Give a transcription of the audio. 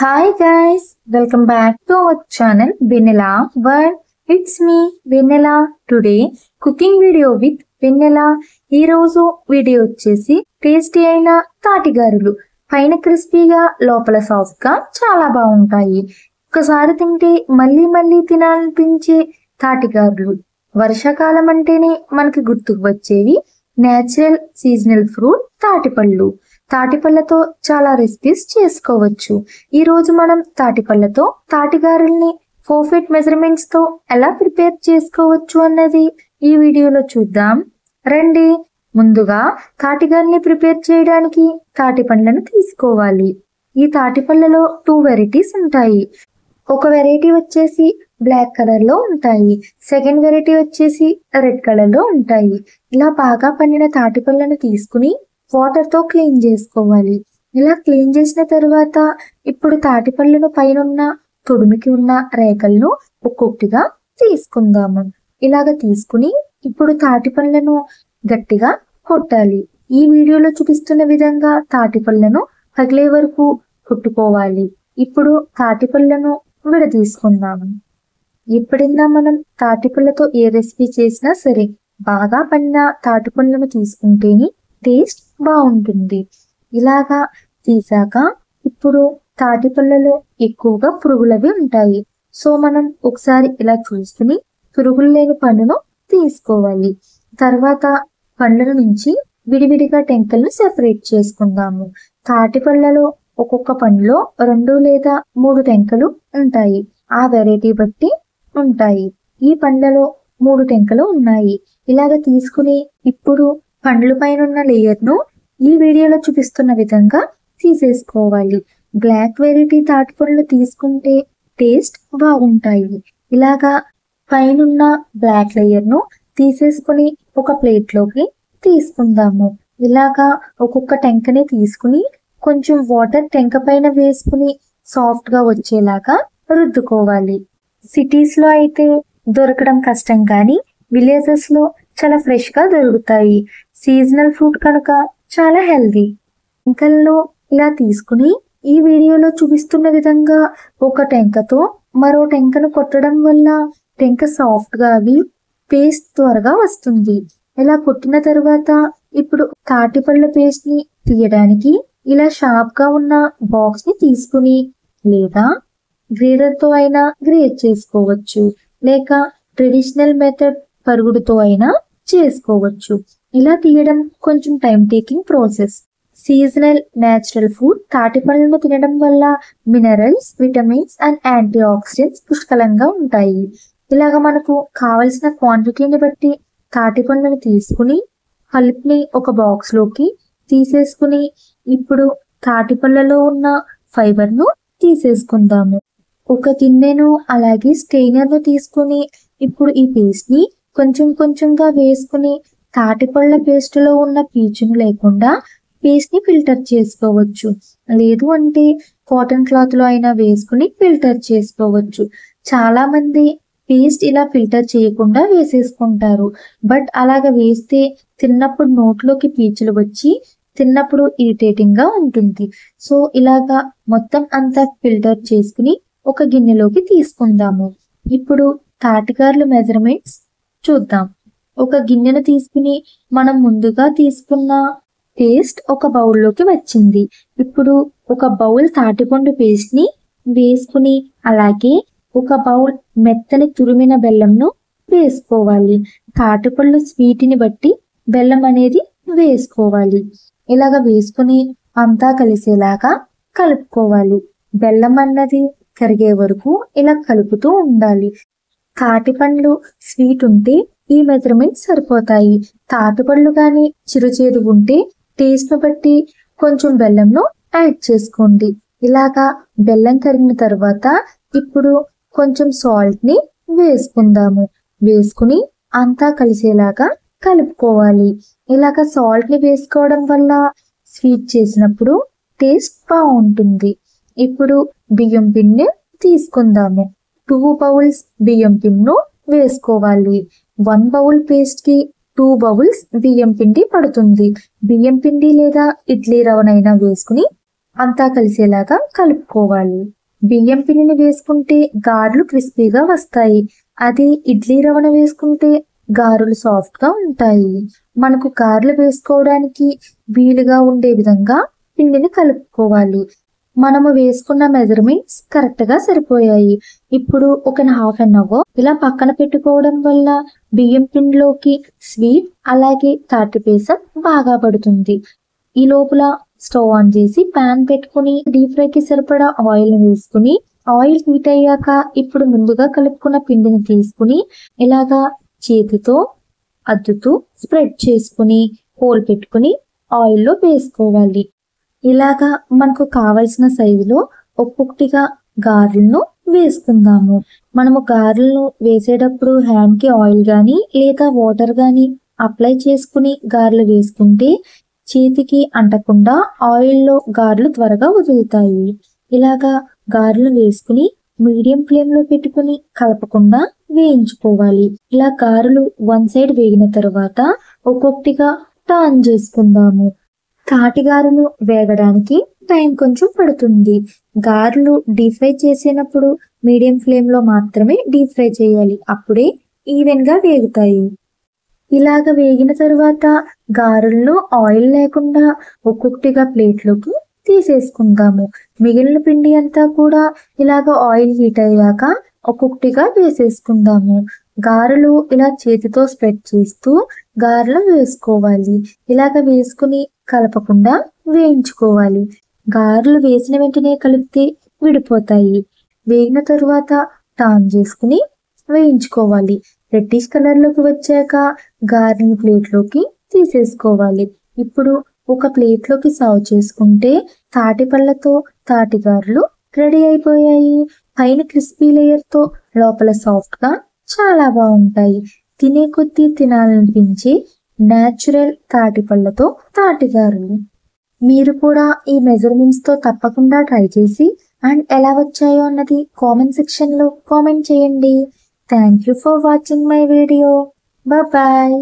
Hi guys, welcome back to our channel Vanilla World. It's me Vanilla. Today cooking video with Vanilla. ఈ రోజు video వచ్చేసి tasty అయిన తాటిగారులు. పైన క్రిస్పీగా లోపల సాఫ్ట్ గా చాలా బాగుంటాయి. ఒకసారి తింటే మళ్ళీ మళ్ళీ తినాలనిపించే తాటిగారులు. వర్షాకాలం అంటేనే మనకి గుర్తుకు వచ్చేవి నేచురల్ సీజనల్ ఫ్రూట్ తాటిపళ్ళు. తాటిపళ్ళతో చాలా రెసిపీస్ చేసుకోవచ్చు. ఈ రోజు మనం తాటిపళ్ళతో తాటిగారుల్ని పర్ఫెక్ట్ మెజర్మెంట్స్ తో ఎలా ప్రిపేర్ చేసుకోవచ్చు అన్నది ఈ వీడియోలో చూద్దాం రండి. ముందుగా తాటిగారుల్ని ప్రిపేర్ చేయడానికి తాటిపళ్ళను తీసుకోవాలి. ఈ తాటిపళ్ళలో 2 వెరైటీస్ ఉంటాయి. ఒక వెరైటీ వచ్చేసి బ్లాక్ కలర్ లో ఉంటాయి, సెకండ్ వెరైటీ వచ్చేసి రెడ్ కలర్ లో ఉంటాయి. ఇలా బాగా పండిన తాటిపళ్ళను తీసుకుని వాటర్ తో క్లీన్ చేసుకోవాలి. ఇలా క్లీన్ చేసిన తర్వాత ఇప్పుడు తాటిపళ్ళను పైన తుడిమికి ఉన్న రేకలను ఒక్కొక్కటిగా తీసుకుందాము. ఇలాగ తీసుకుని ఇప్పుడు తాటిపళ్ళను గట్టిగా కొట్టాలి. ఈ వీడియోలో చూపిస్తున్న విధంగా తాటిపళ్ళను పగిలే వరకు కొట్టుకోవాలి. ఇప్పుడు తాటిపళ్ళను విడదీసుకుందాము. ఎప్పుడైనా మనం తాటిపళ్ళతో ఏ రెసిపీ చేసినా సరే బాగా పండిన తాటిపళ్ళను తీసుకుంటేనే టేస్ట్ బాగుంటుంది. ఇలాగా తీసాక ఇప్పుడు తాటిపళ్ళలో ఎక్కువగా పురుగులవి ఉంటాయి. సో మనం ఒకసారి ఇలా చూసుకుని పురుగులు లేని పండును తీసుకోవాలి. తర్వాత పండ్ల నుంచి విడివిడిగా టెంకలను సెపరేట్ చేసుకుందాము. తాటిపళ్ళలో ఒక్కొక్క పండులో 2 లేదా 3 టెంకలు ఉంటాయి. ఆ వెరైటీ బట్టి ఉంటాయి. ఈ పండ్లలో 3 టెంకలు ఉన్నాయి. ఇలాగ తీసుకుని ఇప్పుడు పండ్ల పైన ఉన్న లేయర్ ను ఈ వీడియోలో చూపిస్తున్న విధంగా తీసేసుకోవాలి. బ్లాక్ వెరైటీ తాటిపళ్ళు తీసుకుంటే టేస్ట్ బాగుంటాయి. ఇలాగా పైన బ్లాక్ లేయర్ ను తీసేసుకుని ఒక ప్లేట్ లోకి తీసుకుందాము. ఇలాగా ఒక్కొక్క టెంకని తీసుకుని కొంచెం వాటర్ టెంక పైన వేసుకుని సాఫ్ట్ గా వచ్చేలాగా రుద్దుకోవాలి. సిటీస్ లో అయితే దొరకడం కష్టం, కానీ విలేజెస్ లో చాలా ఫ్రెష్ గా దొరుకుతాయి. సీజనల్ ఫ్రూట్ కనుక చాలా హెల్దీ. టెంకలను ఇలా తీసుకుని ఈ వీడియోలో చూపిస్తున్న విధంగా ఒక టెంకతో మరో టెంకను కొట్టడం వల్ల టెంక సాఫ్ట్ గా అవి పేస్ట్ త్వరగా వస్తుంది. ఇలా కొట్టిన తర్వాత ఇప్పుడు తాటిపళ్ళ పేస్ట్ ని తీయడానికి ఇలా షార్ప్ గా ఉన్న బాక్స్ ని తీసుకుని లేదా గ్రేడర్ తో అయినా గ్రేడ్ చేసుకోవచ్చు, లేక ట్రెడిషనల్ మెథడ్ పరుగుడుతో అయినా చేసుకోవచ్చు. ఇలా తీయడం కొంచెం time taking process. Seasonal natural food తాటిపళ్ళను తినడం వల్ల minerals, vitamins and antioxidants పుష్కలంగా ఉంటాయి. ఇలాగ మనకు కావలసిన క్వాంటిటీని బట్టి తాటిపళ్ళను తీసుకుని పల్ప్ని ఒక బాక్స్ లోకి తీసేసుకుని ఇప్పుడు తాటిపళ్ళలో ఉన్న ఫైబర్ ను తీసేసుకుందాము. ఒక గిన్నెను అలాగే స్టెయినర్ ను తీసుకుని ఇప్పుడు ఈ పేస్ట్ ని కొంచెం కొంచెంగా వేసుకుని తాటిపళ్ళ పేస్ట్ లో ఉన్న పీచును లేకుండా పేస్ట్ ని ఫిల్టర్ చేసుకోవచ్చు. లేదు అంటే కాటన్ క్లాత్ లో అయినా వేసుకుని ఫిల్టర్ చేసుకోవచ్చు. చాలా మంది పేస్ట్ ఇలా ఫిల్టర్ చేయకుండా వేసేసుకుంటారు. బట్ అలాగ వేస్తే తిన్నప్పుడు నోట్లోకి పీచులు వచ్చి తిన్నప్పుడు ఇరిటేటింగ్ గా ఉంటుంది. సో ఇలాగా మొత్తం అంతా ఫిల్టర్ చేసుకుని ఒక గిన్నెలోకి తీసుకుందాము. ఇప్పుడు తాటిగారుల మెజర్మెంట్స్ చూద్దాం. ఒక గిన్నెను తీసుకుని మనం ముందుగా తీసుకున్న పేస్ట్ ఒక బౌల్లోకి వచ్చింది. ఇప్పుడు ఒక బౌల్ తాటిపండు పేస్ట్ ని వేసుకుని అలాగే ఒక బౌల్ మెత్తని తురిమిన బెల్లంను వేసుకోవాలి. తాటిపళ్ళు స్వీట్ని బట్టి బెల్లం అనేది వేసుకోవాలి. ఇలాగ వేసుకుని అంతా కలిసేలాగా కలుపుకోవాలి. బెల్లం అన్నది కరిగే వరకు ఇలా కలుపుతూ ఉండాలి. తాటిపండ్లు స్వీట్ ఉంటే ఈ మెజర్మెంట్ సరిపోతాయి. తాటిపళ్ళు కానీ చిరుచేదు ఉంటే టేస్ట్ ను బట్టి కొంచెం బెల్లంను యాడ్ చేసుకోండి. ఇలాగా బెల్లం కరిగిన తర్వాత ఇప్పుడు కొంచెం సాల్ట్ ని వేసుకుందాము. వేసుకుని అంతా కలిసేలాగా కలుపుకోవాలి. ఇలాగా సాల్ట్ ని వేసుకోవడం వల్ల స్వీట్ చేసినప్పుడు టేస్ట్ బాగుంటుంది. ఇప్పుడు బియ్యం పిండి తీసుకుందాము. 2 బౌల్స్ బియ్యం పిండిను వేసుకోవాలి. 1 బౌల్ పేస్ట్ కి 2 బౌల్స్ బియ్యం పిండి పడుతుంది. బియ్యం పిండి లేదా ఇడ్లీ రవ్వనైనా వేసుకుని అంతా కలిసేలాగా కలుపుకోవాలి. బియ్యం పిండిని వేసుకుంటే గారెలు క్రిస్పీగా వస్తాయి. అదే ఇడ్లీ రవ్వను వేసుకుంటే గారెలు సాఫ్ట్ గా ఉంటాయి. మనకు గారెలు వేసుకోవడానికి వీలుగా ఉండే విధంగా పిండిని కలుపుకోవాలి. మనము వేసుకున్న మెజర్మెంట్స్ కరెక్ట్ గా సరిపోయాయి. ఇప్పుడు ఒక హాఫ్ అన్ అవర్ ఇలా పక్కన పెట్టుకోవడం వల్ల బియ్యం పిండిలోకి స్వీట్ అలాగే తాటి బేసం బాగా పడుతుంది. ఈ లోపల స్టవ్ ఆన్ చేసి పాన్ పెట్టుకుని డీప్ ఫ్రై కి సరిపడా ఆయిల్ వేసుకుని ఆయిల్ హీట్ అయ్యాక ఇప్పుడు ముందుగా కలుపుకున్న పిండిని తీసుకుని ఇలాగా చేతితో అద్దుతూ స్ప్రెడ్ చేసుకుని హోల్ పెట్టుకుని ఆయిల్లో వేసుకోవాలి. ఇలాగా మనకు కావలసిన సైజులో ఒక్కొక్కటిగా గారెలను వేసుకుందాము. మనము గారెలను వేసేటప్పుడు హ్యాండ్ కి ఆయిల్ గాని లేదా వాటర్ గాని అప్లై చేసుకుని గారెలు వేసుకుంటే చేతికి అంటకుండా ఆయిల్లో గారెలు త్వరగా వదులుతాయి. ఇలాగా గారెలు వేసుకుని మీడియం ఫ్లేమ్ లో పెట్టుకుని కలపకుండా వేయించుకోవాలి. ఇలా గారెలు వన్ సైడ్ వేగిన తర్వాత ఒక్కొక్కటిగా టర్న్ చేసుకుందాము. తాటి గారెలు వేగడానికి టైం కొంచెం పడుతుంది. గారెలు డీప్ ఫ్రై చేసినప్పుడు మీడియం ఫ్లేమ్ లో మాత్రమే డీప్ ఫ్రై చేయాలి. అప్పుడే ఈవెన్ గా వేగుతాయి. ఇలాగ వేగిన తర్వాత గారెలను ఆయిల్ లేకుండా ఒక్కొక్కటిగా ప్లేట్లోకి తీసేసుకుందాము. మిగిలిన పిండి అంతా కూడా ఇలాగ ఆయిల్ హీట్ అయ్యాక ఒక్కొక్కటిగా వేసేసుకుందాము. గారెలు ఇలా చేతితో స్ప్రెడ్ చేస్తూ గారెలు వేసుకోవాలి. ఇలాగ వేసుకుని కలపకుండా వేయించుకోవాలి. గారెలు వేసిన వెంటనే కలిపితే విడిపోతాయి. వేగిన తరువాత టర్న్ చేసుకుని వేయించుకోవాలి. రెడ్డిష్ కలర్ లోకి వచ్చాక గారెని ప్లేట్లోకి తీసేసుకోవాలి. ఇప్పుడు ఒక ప్లేట్లోకి సర్వ్ చేసుకుంటే తాటి పళ్ళతో తాటి గారెలు రెడీ అయిపోయాయి. పైన క్రిస్పీ లేయర్ తో లోపల సాఫ్ట్ గా చాలా బాగుంటాయి. తినే కొద్దీ తినాలనిపించి నేచురల్ తాటి పళ్ళతో తాటి గారెలు. మీరు కూడా ఈ మెజర్మెంట్స్ తో తప్పకుండా ట్రై చేసి అండ్ ఎలా వచ్చాయో అన్నది కామెంట్ సెక్షన్ లో కామెంట్ చేయండి. Thank you for watching my video. Bye.